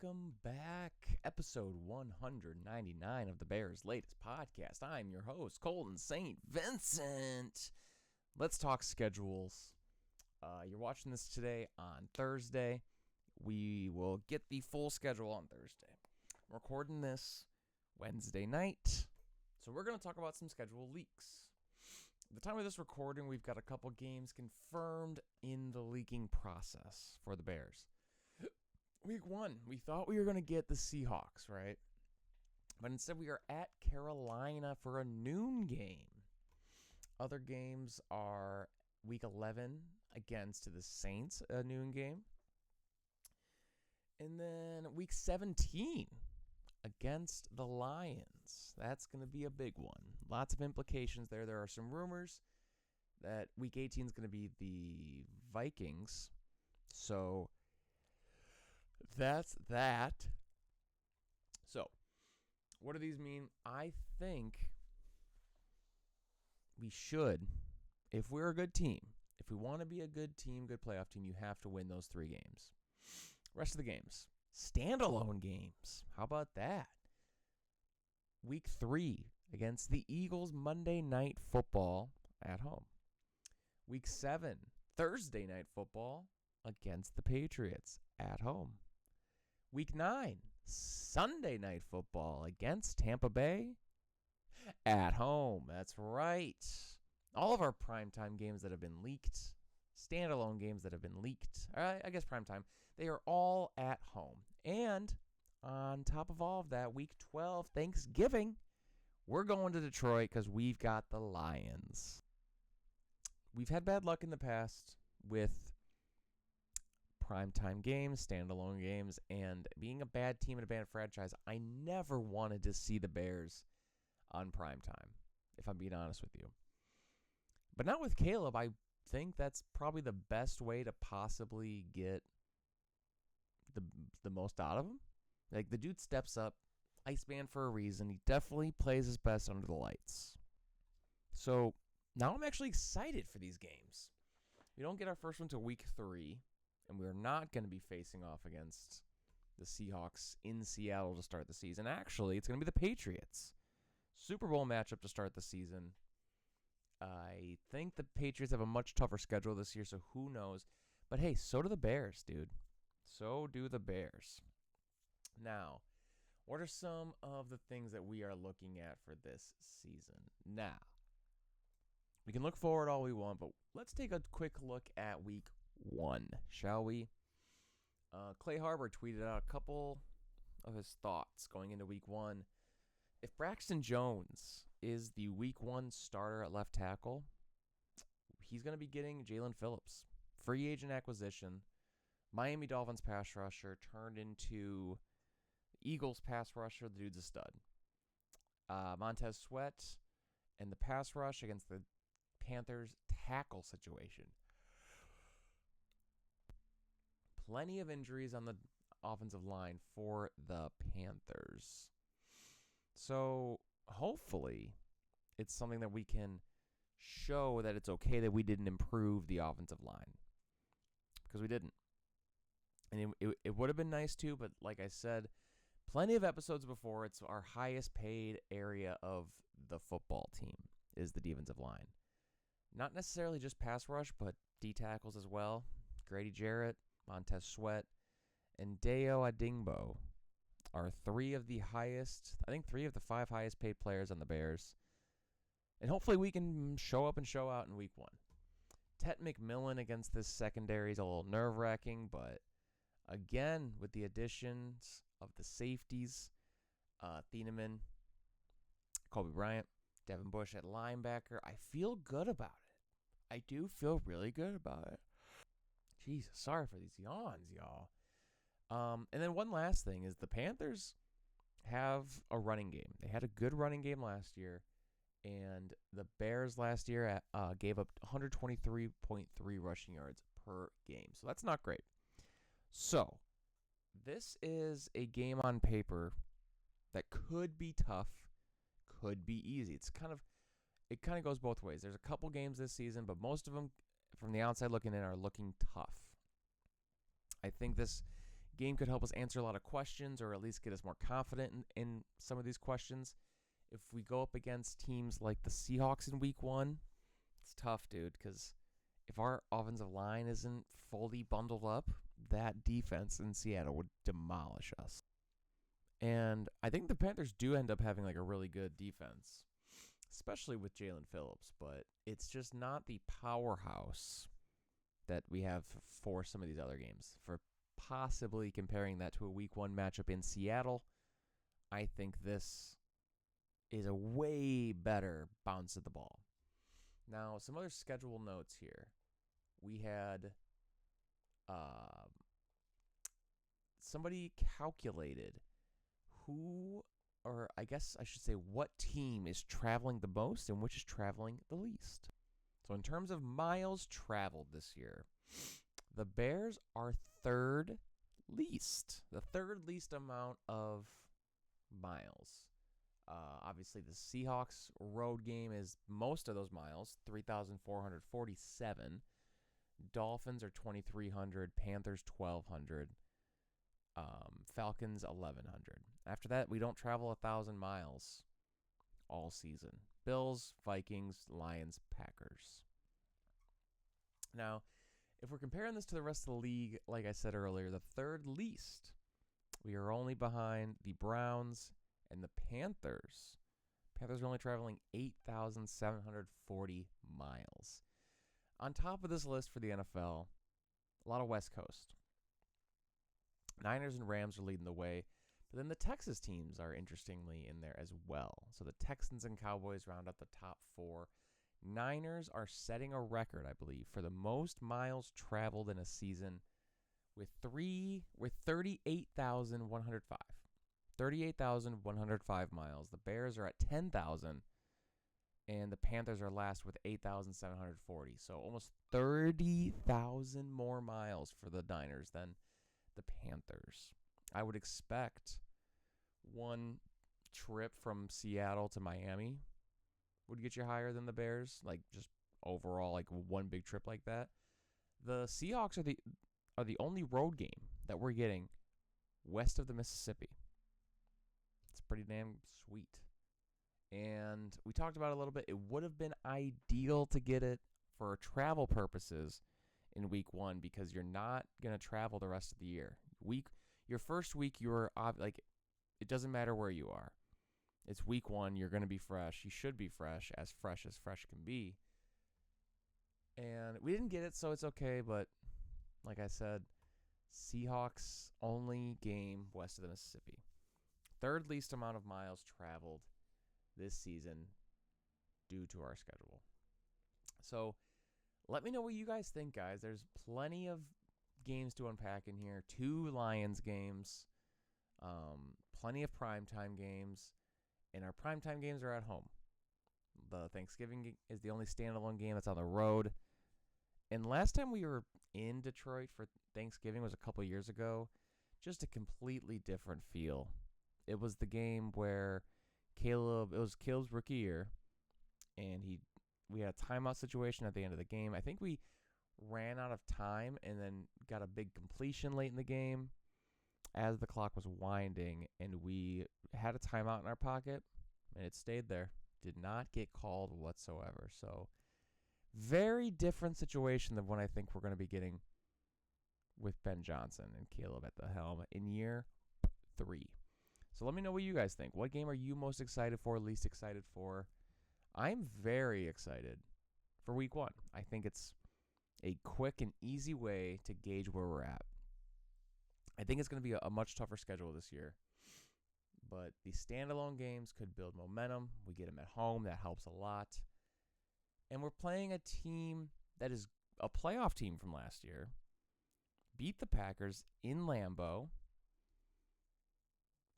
welcome back. Episode 199 of the Bears' latest podcast. I'm your host, Colton St. Vincent. Let's talk schedules. You're watching this today on Thursday. We will get the full schedule on Thursday. I'm recording this Wednesday night, so we're going to talk about some schedule leaks. At the time of this recording, we've got a couple games confirmed in the leaking process for the Bears. Week 1, we thought we were going to get the Seahawks, right? But instead we are at Carolina for a noon game. Other games are Week 11 against the Saints, a noon game. And then Week 17 against the Lions. That's going to be a big one. Lots of implications there. There are some rumors that Week 18 is going to be the Vikings. So that's that. So, what do these mean? I think we should, if we're a good team, if we want to be a good team, good playoff team, you have to win those 3 games. Rest of the games, standalone games. How about that? Week 3 against the Eagles, Monday Night Football at home. Week 7, Thursday Night Football against the Patriots at home. Week 9, Sunday Night Football against Tampa Bay at home. That's right. All of our primetime games that have been leaked, standalone games that have been leaked, I guess primetime, they are all at home. And on top of all of that, Week 12, Thanksgiving, we're going to Detroit because we've got the Lions. We've had bad luck in the past with primetime games, standalone games, and being a bad team and a bad franchise. I never wanted to see the Bears on primetime, if I'm being honest with you. But not with Caleb. I think that's probably the best way to possibly get the most out of him. Like, the dude steps up, Iceman for a reason. He definitely plays his best under the lights. So now I'm actually excited for these games. We don't get our first one till Week 3. And we're not going to be facing off against the Seahawks in Seattle to start the season. Actually, it's going to be the Patriots. Super Bowl matchup to start the season. I think the Patriots have a much tougher schedule this year, so who knows. But hey, so do the Bears, dude. So do the Bears. Now, what are some of the things that we are looking at for this season? Now, we can look forward all we want, but let's take a quick look at Week 1, shall we? Clay Harbor tweeted out a couple of his thoughts going into Week 1. If Braxton Jones is the Week 1 starter at left tackle, he's going to be getting Jalen Phillips. Free agent acquisition. Miami Dolphins pass rusher turned into Eagles pass rusher. The dude's a stud. Montez Sweat and the pass rush against the Panthers tackle situation. Plenty of injuries on the offensive line for the Panthers. So hopefully it's something that we can show that it's okay that we didn't improve the offensive line. Because we didn't. And it would have been nice to, but like I said, plenty of episodes before, it's our highest paid area of the football team is the defensive line. Not necessarily just pass rush, but D tackles as well. Grady Jarrett, Montez Sweat, and Deo Adingbo are 3 of the 5 highest paid players on the Bears. And hopefully we can show up and show out in Week 1. Tet McMillan against this secondary is a little nerve-wracking, but again, with the additions of the safeties, Thieneman, Kobe Bryant, Devin Bush at linebacker, I feel good about it. I do feel really good about it. Jesus, sorry for these yawns, y'all. And then one last thing is the Panthers have a running game. They had a good running game last year, and the Bears last year gave up 123.3 rushing yards per game. So that's not great. So this is a game on paper that could be tough, could be easy. It kind of goes both ways. There's a couple games this season, but most of them from the outside looking in are looking tough. I think this game could help us answer a lot of questions or at least get us more confident in some of these questions. If we go up against teams like the Seahawks in week 1, it's tough, dude, because if our offensive line isn't fully bundled up, that defense in Seattle would demolish us. And I think the Panthers do end up having like a really good defense, especially with Jalen Phillips, but it's just not the powerhouse that we have for some of these other games. For possibly comparing that to a week 1 matchup in Seattle, I think this is a way better bounce of the ball. Now, some other schedule notes here. We had somebody calculated who, or I guess I should say what team is traveling the most and which is traveling the least. So in terms of miles traveled this year, the Bears are third least. The third least amount of miles. Obviously, the Seahawks road game is most of those miles, 3,447. Dolphins are 2,300. Panthers, 1,200. Falcons, 1,100. After that, we don't travel 1,000 miles all season. Bills, Vikings, Lions, Packers. Now, if we're comparing this to the rest of the league, like I said earlier, the third least, we are only behind the Browns and the Panthers. Panthers are only traveling 8,740 miles. On top of this list for the NFL, a lot of West Coast. Niners and Rams are leading the way, but then the Texas teams are interestingly in there as well. So the Texans and Cowboys round up the top 4. Niners are setting a record, I believe, for the most miles traveled in a season with 38,105. 38,105 miles. The Bears are at 10,000, and the Panthers are last with 8,740. So almost 30,000 more miles for the Niners than the Panthers. I would expect one trip from Seattle to Miami would get you higher than the Bears, like just overall, like one big trip like that. The Seahawks are the only road game that we're getting west of the Mississippi. It's pretty damn sweet. And we talked about it a little bit. It would have been ideal to get it for travel purposes in week 1 because you're not going to travel the rest of the year. Your first week, you're like, it doesn't matter where you are. It's week 1. You're going to be fresh. You should be fresh as fresh can be. And we didn't get it, so it's okay. But like I said, Seahawks only game west of the Mississippi. Third least amount of miles traveled this season due to our schedule. So let me know what you guys think, guys. There's plenty of games to unpack in here. 2 Lions games, plenty of primetime games, and our primetime games are at home. The Thanksgiving is the only standalone game that's on the road. And last time we were in Detroit for Thanksgiving was a couple years ago. Just a completely different feel. It was the game where it was Caleb's rookie year, and we had a timeout situation at the end of the game. I think we ran out of time and then got a big completion late in the game as the clock was winding, and we had a timeout in our pocket, and it stayed there. Did not get called whatsoever. So very different situation than what I think we're going to be getting with Ben Johnson and Caleb at the helm in year 3. So let me know what you guys think. What game are you most excited for, least excited for? I'm very excited for week 1. I think it's a quick and easy way to gauge where we're at. I think it's going to be a much tougher schedule this year. But the standalone games could build momentum. We get them at home. That helps a lot. And we're playing a team that is a playoff team from last year. Beat the Packers in Lambeau.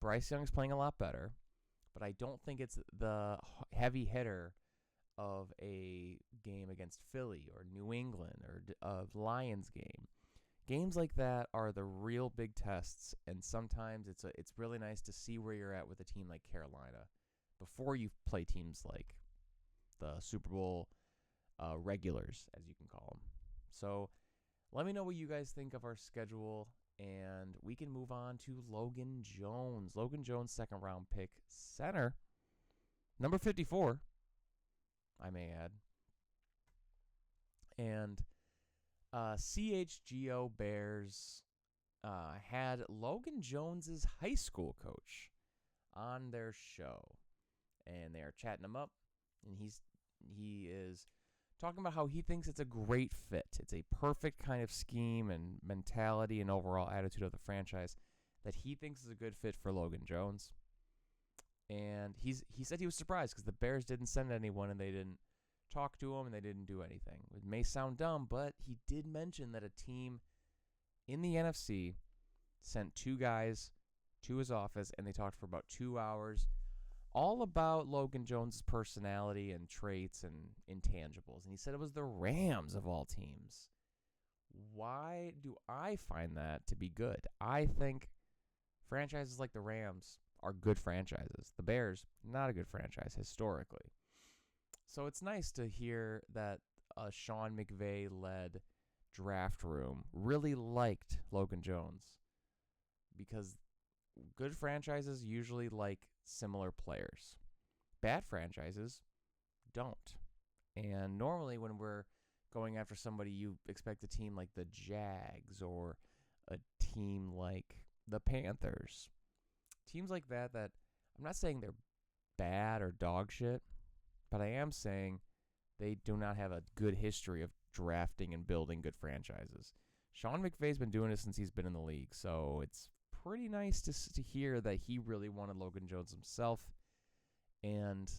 Bryce Young's playing a lot better. But I don't think it's the heavy hitter of a game against Philly or New England or a Lions game. Games like that are the real big tests, and sometimes it's really nice to see where you're at with a team like Carolina before you play teams like the Super Bowl regulars, as you can call them. So let me know what you guys think of our schedule And we can move on to Logan Jones. Logan Jones, second round pick, center. Number 54, I may add. And CHGO Bears had Logan Jones's high school coach on their show. And they are chatting him up. And he is talking about how he thinks it's a great fit. It's a perfect kind of scheme and mentality and overall attitude of the franchise that he thinks is a good fit for Logan Jones. And he said he was surprised because the Bears didn't send anyone and they didn't talk to him and they didn't do anything. It may sound dumb, but he did mention that a team in the NFC sent 2 guys to his office and they talked for about 2 hours all about Logan Jones' personality and traits and intangibles. And he said it was the Rams of all teams. Why do I find that to be good? I think franchises like the Rams are good franchises. The Bears, not a good franchise historically. So it's nice to hear that a Sean McVay-led draft room really liked Logan Jones, because good franchises usually like similar players. Bad franchises don't. And normally when we're going after somebody, you expect a team like the Jags or a team like the Panthers. Teams like that I'm not saying they're bad or dog shit, but I am saying they do not have a good history of drafting and building good franchises. Sean McVay's been doing it since he's been in the league, so it's pretty nice to hear that he really wanted Logan Jones himself. And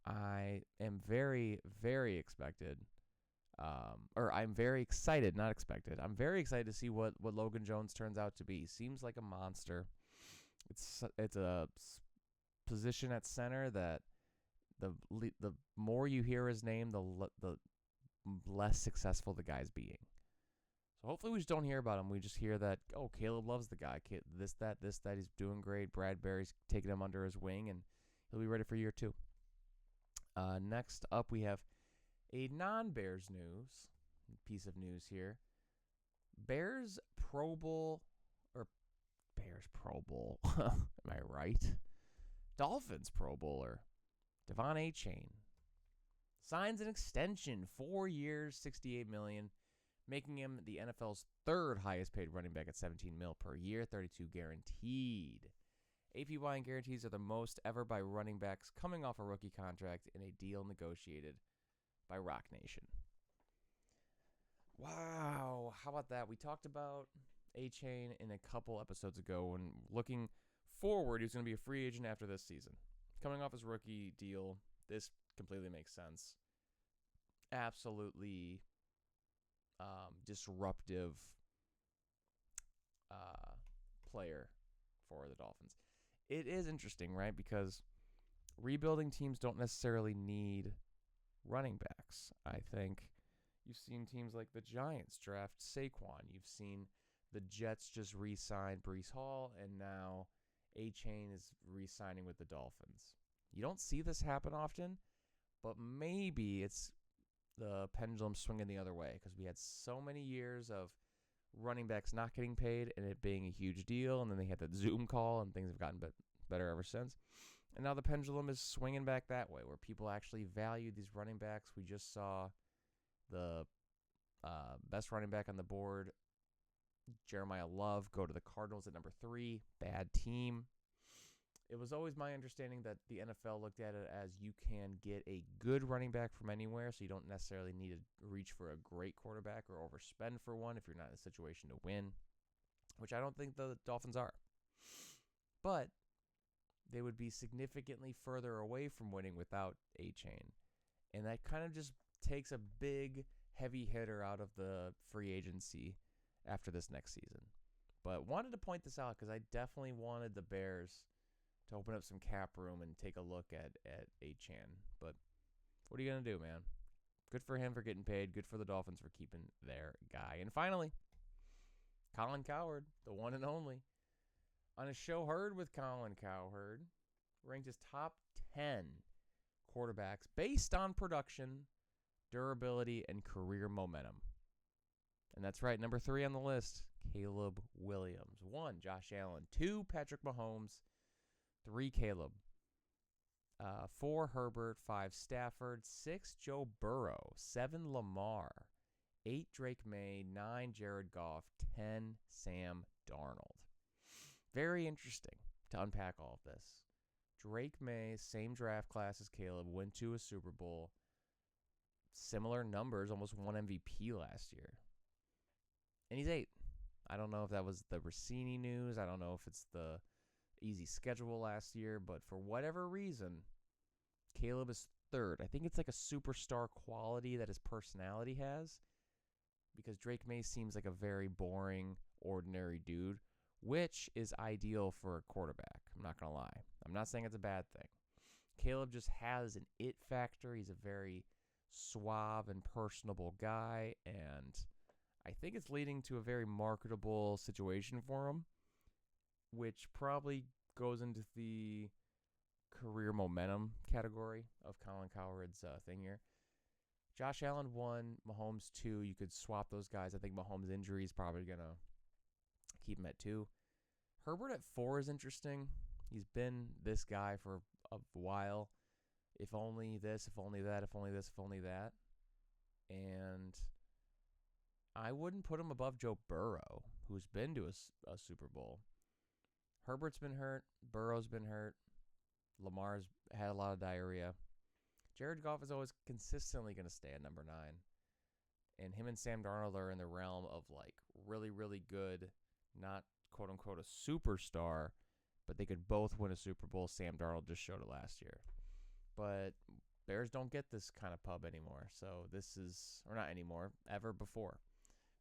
I am very, very expected. I'm very excited, not expected. I'm very excited to see what Logan Jones turns out to be. He seems like a monster. It's a position at center that the more you hear his name, the less successful the guy's being. So hopefully we just don't hear about him. We just hear that, oh, Caleb loves the guy. This, that. He's doing great. Brad Berry's taking him under his wing, and he'll be ready for year 2. Next up, we have a non-Bears piece of news here. Bears Pro Bowl. Am I right? Dolphins Pro Bowler Devon Achane signs an extension, 4 years, $68 million, making him the NFL's 3rd highest paid running back at $17 million per year, $32 guaranteed. APY and guarantees are the most ever by running backs coming off a rookie contract in a deal negotiated by Rock Nation. Wow, how about that? We talked about Achane in a couple episodes ago, and looking forward, he's going to be a free agent after this season. Coming off his rookie deal, this completely makes sense. Absolutely disruptive player for the Dolphins. It is interesting, right? Because rebuilding teams don't necessarily need running backs. I think you've seen teams like the Giants draft Saquon. You've seen the Jets just re-sign Breece Hall, and now Achane is re-signing with the Dolphins. You don't see this happen often, but maybe it's the pendulum swinging the other way, because we had so many years of running backs not getting paid and it being a huge deal, and then they had that Zoom call, and things have gotten better ever since. And now the pendulum is swinging back that way, where people actually value these running backs. We just saw the best running back on the board, Jeremiah Love, go to the Cardinals at number 3. Bad team. It was always my understanding that the NFL looked at it as you can get a good running back from anywhere, so you don't necessarily need to reach for a great quarterback or overspend for one if you're not in a situation to win, which I don't think the Dolphins are. But they would be significantly further away from winning without Achane. And that kind of just takes a big, heavy hitter out of the free agency after this next season. But wanted to point this out because I definitely wanted the Bears to open up some cap room and take a look at Achane. But what are you going to do, man? Good for him for getting paid. Good for the Dolphins for keeping their guy. And finally, Colin Cowherd, the one and only, on a show Heard with Colin Cowherd, ranked as top 10 quarterbacks based on production, durability, and career momentum. And that's right, number 3 on the list, Caleb Williams. 1, Josh Allen. 2, Patrick Mahomes. 3, Caleb. 4, Herbert. 5, Stafford. 6, Joe Burrow. 7, Lamar. 8, Drake May. 9, Jared Goff. 10, Sam Darnold. Very interesting to unpack all of this. Drake May, same draft class as Caleb, went to a Super Bowl. Similar numbers, almost won MVP last year. And he's 8. I don't know if that was the Rossini news. I don't know if it's the easy schedule last year. But for whatever reason, Caleb is 3rd. I think it's like a superstar quality that his personality has. Because Drake May seems like a very boring, ordinary dude, which is ideal for a quarterback. I'm not going to lie. I'm not saying it's a bad thing. Caleb just has an it factor. He's a very suave and personable guy, and I think it's leading to a very marketable situation for him, which probably goes into the career momentum category of Colin Cowherd's thing here. Josh Allen 1, Mahomes 2. You could swap those guys. I think Mahomes' injury is probably going to keep him at 2. Herbert at 4 is interesting. He's been this guy for a while. If only this, if only that, if only this, if only that. And I wouldn't put him above Joe Burrow, who's been to a Super Bowl. Herbert's been hurt. Burrow's been hurt. Lamar's had a lot of diarrhea. Jared Goff is always consistently going to stay at number 9. And him and Sam Darnold are in the realm of like really, really good, not quote-unquote a superstar, but they could both win a Super Bowl. Sam Darnold just showed it last year. But Bears don't get this kind of pub anymore. So this is, or not anymore, ever before.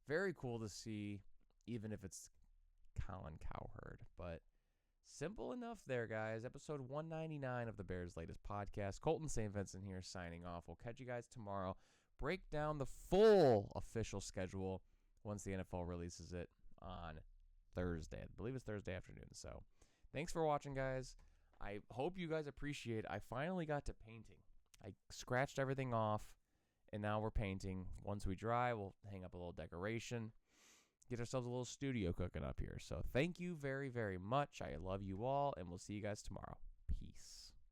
Very cool to see, even if it's Colin Cowherd. But simple enough there, guys. Episode 199 of the Bears' latest podcast. Colton St. Vincent here signing off. We'll catch you guys tomorrow. Break down the full official schedule once the NFL releases it on Thursday. I believe it's Thursday afternoon. So thanks for watching, guys. I hope you guys appreciate. I finally got to painting. I scratched everything off, and now we're painting. Once we dry, we'll hang up a little decoration, get ourselves a little studio cooking up here. So thank you very, very much. I love you all, and we'll see you guys tomorrow.